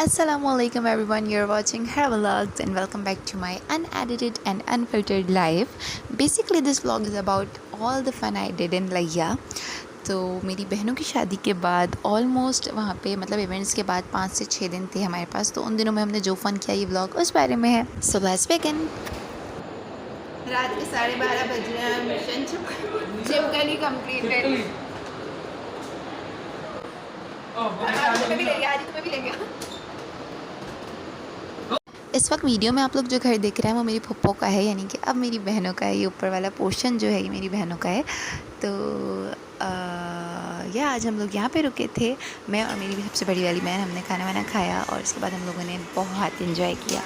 Assalamualaikum everyone, you're watching Hair Vlogs and welcome back to my unedited and unfiltered life. Basically this vlog is about all the fun I did in Layya. तो मेरी बहनों की शादी के बाद almost वहाँ पे मतलब इवेंट्स के बाद 5 से 6 दिन थे हमारे पास, तो उन दिनों में हमने जो फ़न किया ये व्लॉग उस बारे में है। So let's begin. रात के 12:30 बज रहे हैं, मिशन चिपकनी कंप्लीटेड। तुम्हें भी लेंगे। इस वक्त वीडियो में आप लोग जो घर देख रहे हैं वो मेरी फुप्पो का है, यानी कि अब मेरी बहनों का है। ये ऊपर वाला पोर्शन जो है ये मेरी बहनों का है। तो या आज हम लोग यहाँ पे रुके थे, मैं और मेरी सबसे बड़ी वाली बहन। हमने खाना वाना खाया और उसके बाद हम लोगों ने बहुत इन्जॉय किया।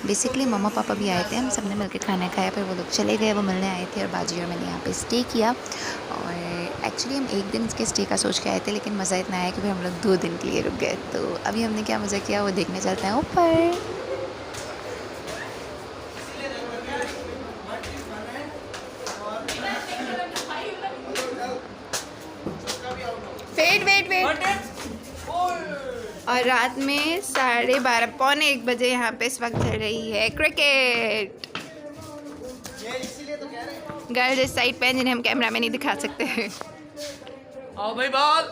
बेसिकली मम्मा पापा भी आए थे, हम सब ने मिलकर खाना खाया, पर वो लोग चले गए, वो मिलने आए थे। और बाजी और मैंने यहाँ पे स्टे किया। और एक्चुअली हम 1 दिन के स्टे का सोच के आए थे, लेकिन मज़ा इतना आया कि फिर हम लोग 2 दिन के लिए रुक गए। तो अभी हमने क्या मज़ा किया वो देखने चलते हैं ऊपर। वेट और रात में 12:30 पौने 1 बजे यहाँ पे इस वक्त चल रही है क्रिकेट। गर्ल्स इस साइड पे जिन्हें हम कैमरा में नहीं दिखा सकते। आओ भाई ball.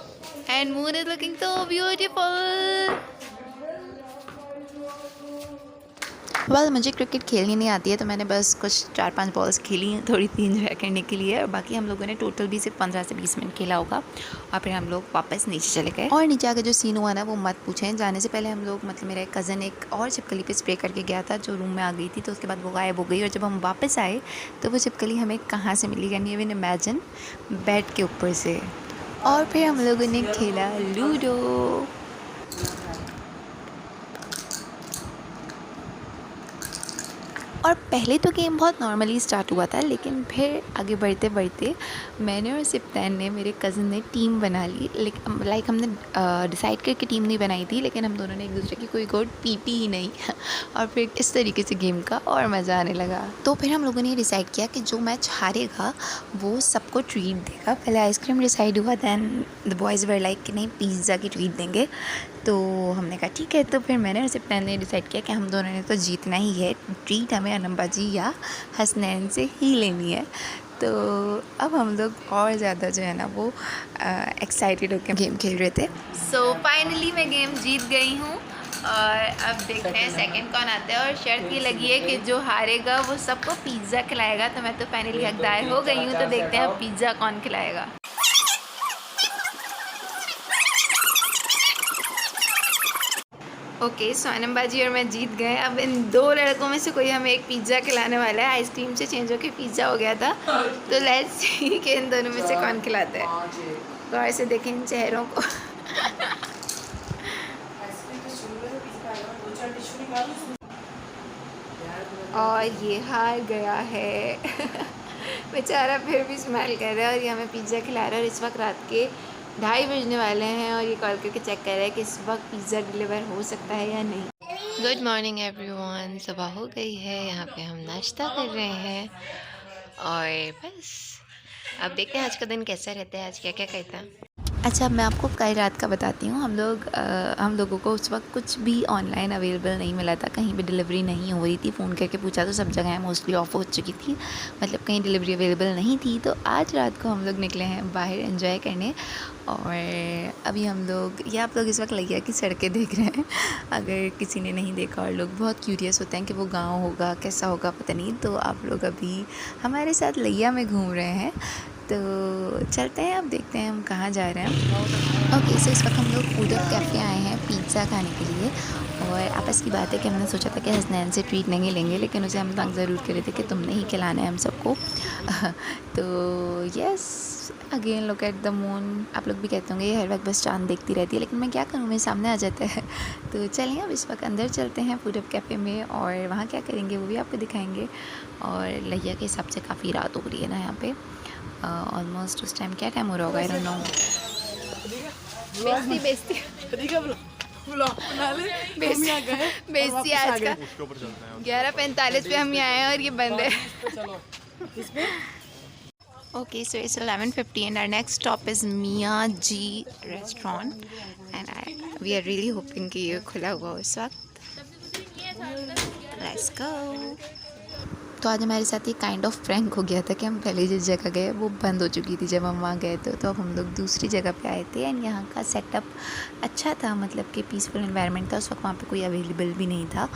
And moon is looking so beautiful. Well मुझे क्रिकेट खेलनी नहीं आती है, तो मैंने बस कुछ 4-5 बॉल्स खेली थोड़ी सी इंजॉय करने के लिए। और बाकी हम लोगों ने टोटल भी सिर्फ 15 से 20 मिनट खेला होगा। और फिर हम लोग वापस नीचे चले गए। और नीचे आके जो सीन हुआ ना वो मत पूछें। जाने से पहले हम लोग मतलब मेरा एक कज़न एक और छिपकली पे स्प्रे करके गया था जो रूम में आ गई थी, तो उसके बाद वो गायब हो गई। और जब हम वापस आए तो वो छिपकली हमें कहाँ से मिली, can you even imagine, bed के ऊपर से। और फिर हम लोगों ने खेला लूडो। और पहले तो गेम बहुत नॉर्मली स्टार्ट हुआ था, लेकिन फिर आगे बढ़ते बढ़ते मैंने और सिप्तैन ने, मेरे कज़न ने टीम बना ली। लाइक हमने डिसाइड करके टीम नहीं बनाई थी, लेकिन हम दोनों ने एक दूसरे की कोई गोट पीटी ही नहीं। और फिर इस तरीके से गेम का और मज़ा आने लगा। तो फिर हम लोगों ने डिसाइड किया कि जो मैच हारेगा वो सबको ट्रीट देगा। पहले आइसक्रीम डिसाइड हुआ, then the boys were like कि नहीं पिज़्ज़ा की ट्रीट देंगे। तो हमने कहा ठीक है। तो फिर मैंने और सिप्तैन ने डिसाइड किया कि हम दोनों ने तो जीतना ही है, ट्रीट हमें अनम्बाजी या हसनैन से ही लेनी है। तो अब हम लोग और ज़्यादा जो है ना वो एक्साइटेड होकर गेम खेल रहे थे। सो फाइनली मैं गेम जीत गई हूँ। और अब देखते हैं सेकंड कौन आता है। और शर्त ये लगी है कि जो हारेगा वो सबको पिज़्ज़ा खिलाएगा। तो मैं तो फाइनली हकदार हो गई हूँ। तो देखते हैं अब पिज़्ज़ा कौन खिलाएगा। ओके सो अनम्बाजी और मैं जीत गए। अब इन 2 लड़कों में से कोई हमें एक पिज़्ज़ा खिलाने वाला है। आइसक्रीम से चेंज होकर पिज़्ज़ा हो गया था। तो लेट्स सी कि इन दोनों में से कौन खिलाता है। गौर से देखें इन चेहरों को। और ये हार गया है। बेचारा फिर भी स्माइल कर रहा है। और ये हमें पिज़्ज़ा खिला रहा है। और इस वक्त रात के 2:30 बजने वाले हैं और ये कॉल करके चेक कर रहा है कि इस वक्त पिज़्ज़ा डिलीवर हो सकता है या नहीं। Good morning everyone. सुबह हो गई है, यहाँ पे हम नाश्ता कर रहे हैं। और बस अब देखते हैं आज का दिन कैसा रहता है, आज क्या क्या करता है। अच्छा, मैं आपको कल रात का बताती हूँ। हम लोगों को उस वक्त कुछ भी ऑनलाइन अवेलेबल नहीं मिला था, कहीं भी डिलीवरी नहीं हो रही थी। फ़ोन करके पूछा तो सब जगह मोस्टली ऑफ हो चुकी थी, मतलब कहीं डिलीवरी अवेलेबल नहीं थी। तो आज रात को हम लोग निकले हैं बाहर एंजॉय करने। और अभी हम लोग, ये आप लोग इस वक्त लिया की सड़कें देख रहे हैं। अगर किसी ने नहीं देखा और लोग बहुत क्यूरियस होते हैं कि वो गाँव होगा कैसा होगा पता नहीं, तो आप लोग अभी हमारे साथ लिया में घूम रहे हैं। तो चलते हैं, अब देखते हैं हम कहाँ जा रहे हैं। ओके सो इस वक्त हम लोग फूड अप कैफ़े आए हैं पिज़्ज़ा खाने के लिए। और आपस की बात है कि हमने सोचा था कि हसनैन से ट्रीट नहीं लेंगे, लेकिन उसे हम तंग ज़रूर कर रहे थे कि तुमने ही खिलाना है हम सबको। तो yes again look at the moon. आप लोग भी कहते होंगे ये हर वक्त बस चांद देखती रहती है, लेकिन मैं क्या करूँ, मेरे सामने आ जाता है। तो चलिए अब इस वक्त अंदर चलते हैं फूड अप कैफ़े में, और वहाँ क्या करेंगे वो भी आपको दिखाएंगे। और लिया के हिसाब से काफ़ी रात हो रही है ना यहाँ पे। ऑलमोस्ट उस टाइम क्या टाइम हो रहा होगा, आई डोंट नो। बेइज्जती आज का 11:45 पे हम यहाँ आए हैं और ये बंद है। Okay so it's 11:50 and our next stop is Mia G restaurant and we are really hoping कि ये खुला हुआ हो इस वक्त। Let's go. तो आज हमारे साथ ये काइंड ऑफ प्रैंक हो गया था कि हम पहले जिस जगह गए वो बंद हो चुकी थी जब हम वहाँ गए थे, तो अब हम लोग दूसरी जगह पे आए थे। एंड यहाँ का सेटअप अच्छा था, मतलब कि पीसफुल एनवायरनमेंट था। उस वक्त वहाँ पे कोई अवेलेबल भी नहीं था,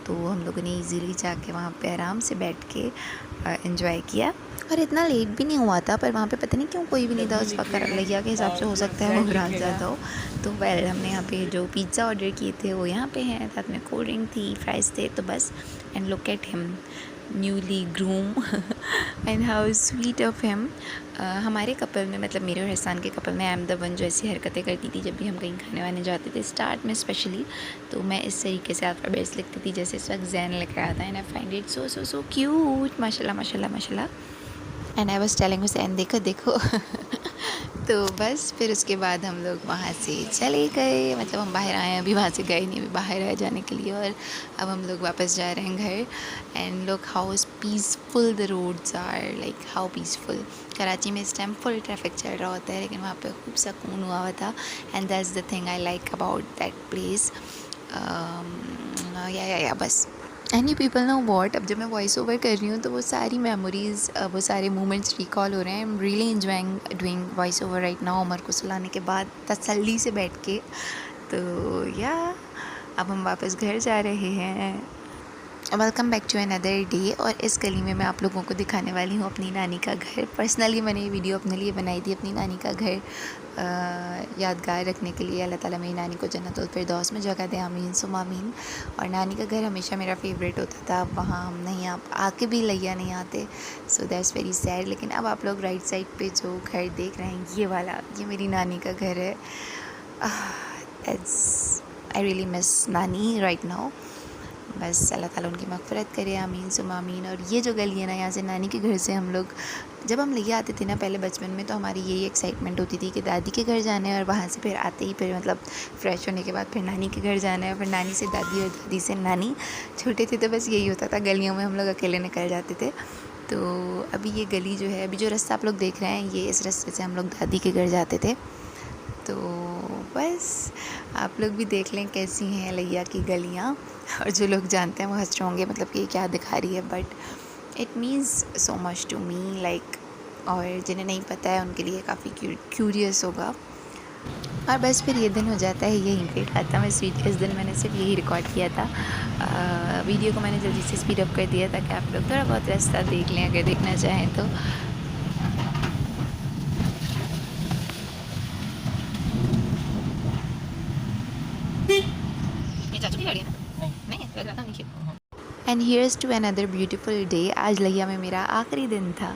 तो हम लोगों ने इजीली जाके वहाँ पे आराम से बैठ के एंजॉय किया। और इतना लेट भी नहीं हुआ था, पर वहाँ पे पता नहीं क्यों कोई भी नहीं था उस वक्त। लगिया के हिसाब से हो सकता है वो रात ज़्यादा हो। तो वेल हमने यहाँ पे जो पिज़्ज़ा ऑर्डर किए थे वो यहाँ पे हैं, साथ में कोल्ड ड्रिंक थी, फ्राइज़ थे, तो बस। And look at him, newly groom and how sweet of him. हमारे कपल में, मतलब मेरे और हसान के कपल में, आई एम द वन जो ऐसी हरकतें करती थी जब भी हम कहीं खाने वाने जाते थे स्टार्ट में स्पेशली। तो मैं इस तरीके से अल्फ़ाबेट्स लिखती थी जैसे इस वक्त जैन लिख रहा था। And I find it so so so cute, माशाल्लाह माशाल्लाह माशाल्लाह। And I was telling Hussain देखो देखो तो बस फिर उसके बाद हम लोग वहाँ से चले गए, मतलब हम बाहर आए, अभी वहाँ से गए नहीं, अभी बाहर आए जाने के लिए। और अब हम लोग वापस जा रहे हैं घर। And look how peaceful the roads are, like how peaceful. Karachi में इस टाइम फुल ट्रैफिक चल रहा होता है, लेकिन वहाँ पे खूब सुकून हुआ हुआ था। And that's the thing I like about that place. या बस। And you people know what, अब जब मैं वॉइस ओवर कर रही हूँ तो वो सारी मेमोरीज़, वो सारे मोमेंट्स रिकॉल हो रहे हैं। I am really enjoying doing voice over right now, Umar को सुलाने के बाद तसल्ली से बैठ के। तो या अब हम वापस घर जा रहे हैं। Welcome back to another day. और इस गली में मैं आप लोगों को दिखाने वाली हूँ अपनी नानी का घर। पर्सनली मैंने ये वीडियो अपने लिए बनाई थी, अपनी नानी का घर यादगार रखने के लिए। अल्लाह ताला मेरी नानी को जन्नतुल फिरदौस में जगह दे, आमीन सुम आमीन। और नानी का घर हमेशा मेरा फेवरेट होता था। अब वहाँ हम नहीं आके भी लैया नहीं आते, सो दैट्स वेरी सैड। लेकिन अब आप लोग राइट साइड पे जो घर देख रहे हैं, ये वाला, ये मेरी नानी का घर है। आई रियली मिस नानी राइट नाउ। बस अल्लाह ताला उनकी मग़फ़िरत करे, आमीन सुम आमीन। और ये जो गली है ना, यहाँ से नानी के घर से हम लोग जब हम ले आते थे ना पहले बचपन में, तो हमारी यही एक्साइटमेंट होती थी कि दादी के घर जाना है, और वहाँ से फिर आते ही फिर मतलब फ़्रेश होने के बाद फिर नानी के घर जाना है, फिर नानी से दादी और दादी से नानी। छोटे थे तो बस यही होता था, गलियों में हम लोग अकेले निकल जाते थे। तो अभी ये गली जो है, अभी जो रास्ता आप लोग देख रहे हैं, ये इस रास्ते से हम लोग दादी के घर जाते थे। तो बस आप लोग भी देख लें कैसी हैं लैया की गलियाँ। और जो लोग जानते हैं वो हंस रहे होंगे, मतलब कि ये क्या दिखा रही है, but it means so much to me like. और जिन्हें नहीं पता है उनके लिए काफ़ी क्यूरियस होगा। और बस फिर ये दिन हो जाता है यहीं पे ख़त्म। इस दिन मैंने सिर्फ यही रिकॉर्ड किया था। वीडियो को मैंने जल्दी से स्पीड अप कर दिया ताकि आप लोग थोड़ा बहुत रास्ता देख लें अगर देखना चाहें तो। And here's to another beautiful day. आज लैया में मेरा आखिरी दिन था,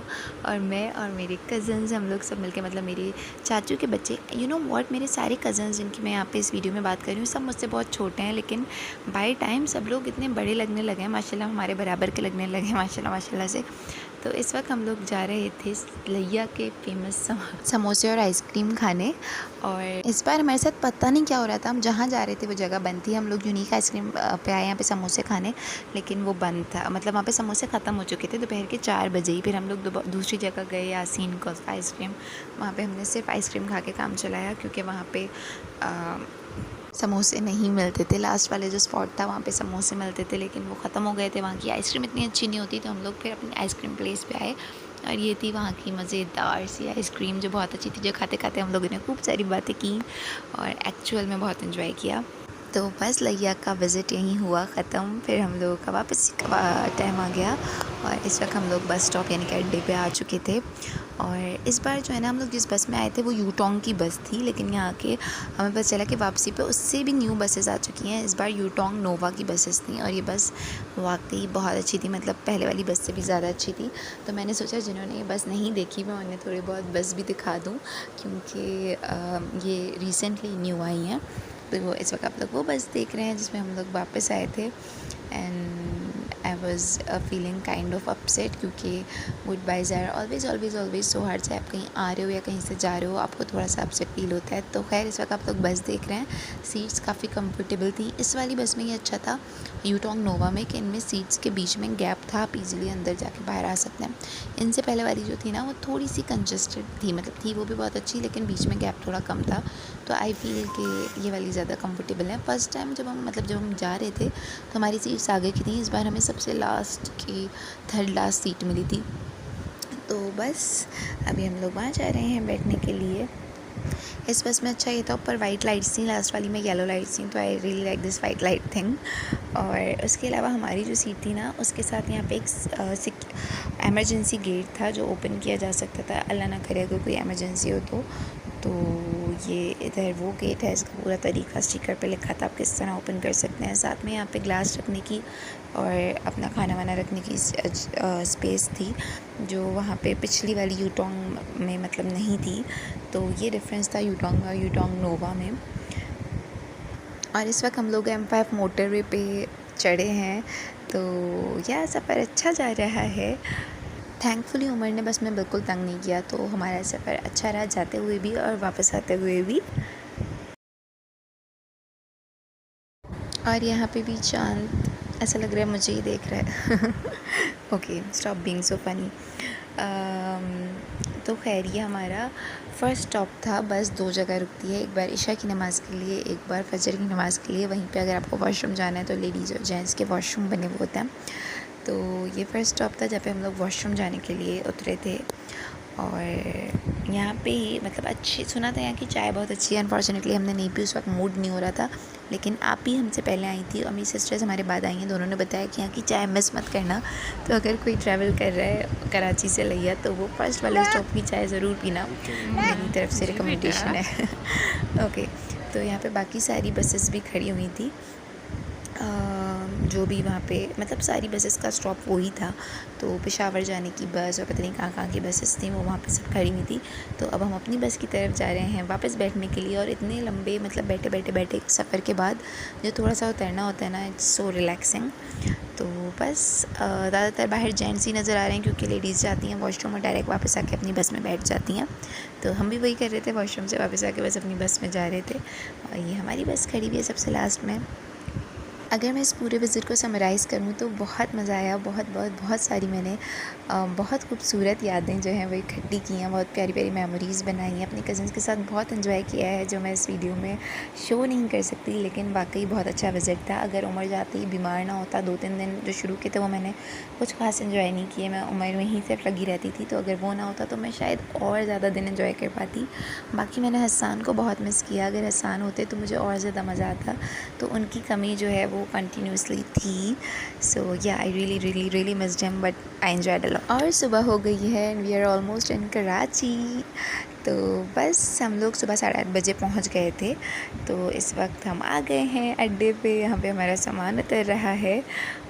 और मैं और मेरे कज़न्स हम लोग सब मिलके, मतलब मेरे चाचू के बच्चे, यू नो व्हाट, मेरे सारे कज़न्स जिनकी मैं यहाँ पे इस वीडियो में बात कर रही हूँ, सब मुझसे बहुत छोटे हैं, लेकिन बाय टाइम सब लोग इतने बड़े लगने लगे हैं माशाल्लाह, हमारे बराबर के लगने लगे हैं माशाल्लाह माशाल्लाह से। तो इस वक्त हम लोग जा रहे थे लैया के फेमस समोसे और आइसक्रीम खाने। और इस बार हमारे साथ पता नहीं क्या हो रहा था, हम जहाँ जा रहे थे वो जगह बंद थी। हम लोग यूनिक आइसक्रीम पे आए यहाँ पे समोसे खाने, लेकिन वो बंद था, मतलब वहाँ पे समोसे ख़त्म हो चुके थे दोपहर के 4 बजे ही। फिर हम लोग दूसरी जगह गए, यासीन कुल्फ़ा आइसक्रीम। वहाँ पे हमने सिर्फ आइसक्रीम खा के काम चलाया, क्योंकि वहाँ पे समोसे नहीं मिलते थे। लास्ट वाले जो स्पॉट था वहाँ पे समोसे मिलते थे, लेकिन वो ख़त्म हो गए थे। वहाँ की आइसक्रीम इतनी अच्छी नहीं होती, तो हम लोग फिर अपनी आइसक्रीम प्लेस पे आए, और ये थी वहाँ की मज़ेदार सी आइसक्रीम जो बहुत अच्छी थी, जो खाते खाते हम लोगों ने खूब सारी बातें की और एक्चुअल में बहुत इन्जॉय किया। तो बस लैया का विज़िट यहीं हुआ ख़त्म। फिर हम लोग का वापस टाइम आ गया, और इस वक्त हम लोग बस स्टॉप यानी कि अड्डे पे आ चुके थे। और इस बार जो है ना, हम लोग जिस बस में आए थे वो यूटोंग की बस थी, लेकिन यहाँ के हमें पता चला कि वापसी पे उससे भी न्यू बसेस आ चुकी हैं। इस बार यूटोंग नोवा की बसेस थी, और ये बस वाकई बहुत अच्छी थी, मतलब पहले वाली बस से भी ज़्यादा अच्छी थी। तो मैंने सोचा जिन्होंने ये बस नहीं देखी मैं उन्हें थोड़ी बहुत बस भी दिखा दूँ, क्योंकि ये रिसेंटली न्यू आई हैं। तो वो इस वक्त आप लोग वो बस देख रहे हैं जिसमें हम लोग वापस आए थे। And I was feeling kind of upset, क्योंकि goodbyes are always so hard. से आप कहीं आ रहे हो या कहीं से जा रहे हो आपको थोड़ा सा अपसेट फील होता है। तो खैर इस वक्त आप लोग बस देख रहे हैं, सीट्स काफ़ी कंफर्टेबल थी। इस वाली बस में ये अच्छा था यूटोंग नोवा में कि इनमें सीट्स के बीच में गैप था, आप इजीली अंदर जाके बाहर आ सकते हैं। इनसे पहले वाली जो थी ना वो थोड़ी सी कंजस्टेड थी, मतलब थी वो भी बहुत अच्छी, लेकिन बीच में गैप थोड़ा कम था। तो आई फील कि ये वाली ज़्यादा कंफर्टेबल है। फर्स्ट टाइम जब हम जा रहे थे तो हमारी सीट्स आगे की थी, इस बार हमें सबसे लास्ट की थर्ड लास्ट सीट मिली थी। तो बस अभी हम लोग वहाँ जा रहे हैं बैठने के लिए। इस बस में अच्छा ये था, ऊपर वाइट लाइट्स थी, लास्ट वाली में येलो लाइट्स थी, तो I really like this white light thing. और उसके अलावा हमारी जो सीट थी ना उसके साथ यहाँ पे एक एमरजेंसी गेट था जो ओपन किया जा सकता था, अल्लाह ना करे अगर कोई एमरजेंसी हो तो ये इधर वो गेट है, इसका पूरा तरीका स्टिकर पे लिखा था, आप किस तरह ओपन कर सकते हैं। साथ में यहाँ पे ग्लास रखने की और अपना खाना वाना रखने की स्पेस थी, जो वहाँ पे पिछली वाली यूटोंग में मतलब नहीं थी। तो ये डिफरेंस था यूटोंग और यूटोंग नोवा में। और इस वक्त हम लोग M5 मोटरवे पे चढ़े हैं, तो यह सफ़र अच्छा जा रहा है। थैंकफुली उमर ने बस में बिल्कुल तंग नहीं किया, तो हमारा सफ़र अच्छा रहा, जाते हुए भी और वापस आते हुए भी। और यहाँ पे भी चाँद ऐसा लग रहा है मुझे ही देख रहा है। Okay, stop being so funny. तो खैर ये हमारा फ़र्स्ट स्टॉप था। बस 2 जगह रुकती है, एक बार इशा की नमाज़ के लिए, एक बार फजर की नमाज़ के लिए। वहीं पे अगर आपको वॉशरूम जाना है तो लेडीज़ और जेंट्स के वॉशरूम बने हुए होते हैं। तो ये फ़र्स्ट स्टॉप था जहाँ पे हम लोग वॉशरूम जाने के लिए उतरे थे। और यहाँ पे ही मतलब अच्छी सुना था यहाँ की चाय बहुत अच्छी है। अनफॉर्चुनेटली हमने नहीं पी, उस वक्त मूड नहीं हो रहा था, लेकिन आप ही हमसे पहले आई थी और मेरी सिस्टर्स हमारे बाद आई हैं। दोनों ने बताया कि यहाँ की चाय मिस मत करना। तो अगर कोई ट्रैवल कर रहा है कराची से लिया तो वो फर्स्ट वाले स्टॉप की चाय ज़रूर पीना, मेरी तरफ से रिकमेंडेशन है। ओके, तो यहाँ पे बाकी सारी बसेस भी खड़ी हुई थी, जो भी वहाँ पे मतलब सारी बसेस का स्टॉप वही था। तो पेशावर जाने की बस और पता नहीं कहाँ की बसेस थी वो वहाँ पे सब खड़ी हुई थी। तो अब हम अपनी बस की तरफ जा रहे हैं वापस बैठने के लिए। और इतने लंबे मतलब बैठे सफ़र के बाद जो थोड़ा सा उतरना होता है ना, इट्स सो रिलैक्सिंग। तो बस ज़्यादातर बाहर जेंट्स ही नज़र आ रहे हैं, क्योंकि लेडीज़ जाती हैं वॉशरूम और डायरेक्ट वापस आके अपनी बस में बैठ जाती हैं। तो हम भी वही कर रहे थे, वॉशरूम से वापस आके बस अपनी बस में जा रहे थे। और ये हमारी बस खड़ी हुई है सबसे लास्ट में। अगर मैं इस पूरे विज़िट को समराइज़ करूँ तो बहुत मज़ा आया, बहुत सारी मैंने बहुत खूबसूरत यादें जो हैं वो इकट्ठी की हैं, बहुत प्यारी प्यारी मेमोरीज़ बनाई हैं। अपने कज़न्स के साथ बहुत एंजॉय किया है, जो मैं इस वीडियो में शो नहीं कर सकती, लेकिन वाकई बहुत अच्छा विज़िट था। अगर उमर जाते ही बीमार ना होता, 2-3 दिन जो शुरू के थे वो मैंने कुछ खास एंजॉय नहीं किए, मैं उमर में ही सिर्फ लगी रहती थी। तो अगर वो ना होता तो मैं शायद और ज़्यादा दिन एंजॉय कर पाती। बाकी मैंने हसन को बहुत मिस किया, अगर हसन होते तो मुझे और ज़्यादा मज़ा आता। तो उनकी कमी जो है वो कंटिन्यूसली थी। So yeah I really missed him, but I enjoyed a lot. और सुबह हो गई है and we are almost in Karachi. तो बस हम लोग सुबह 8:30 बजे पहुंच गए थे। तो इस वक्त हम आ गए हैं अड्डे पे, यहाँ पे हमारा सामान उतर रहा है।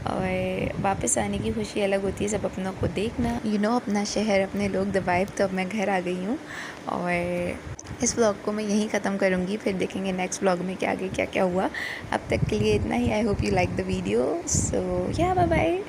और वापस आने की खुशी अलग होती है, सब अपनों को देखना, अपना शहर अपने लोग दबाइब। तो अब मैं घर आ गई हूँ और इस व्लॉग को मैं यहीं ख़त्म करूँगी, फिर देखेंगे नेक्स्ट व्लॉग में क्या आगे क्या क्या हुआ। अब तक के लिए इतना ही। I hope you like the video. So yeah bye bye.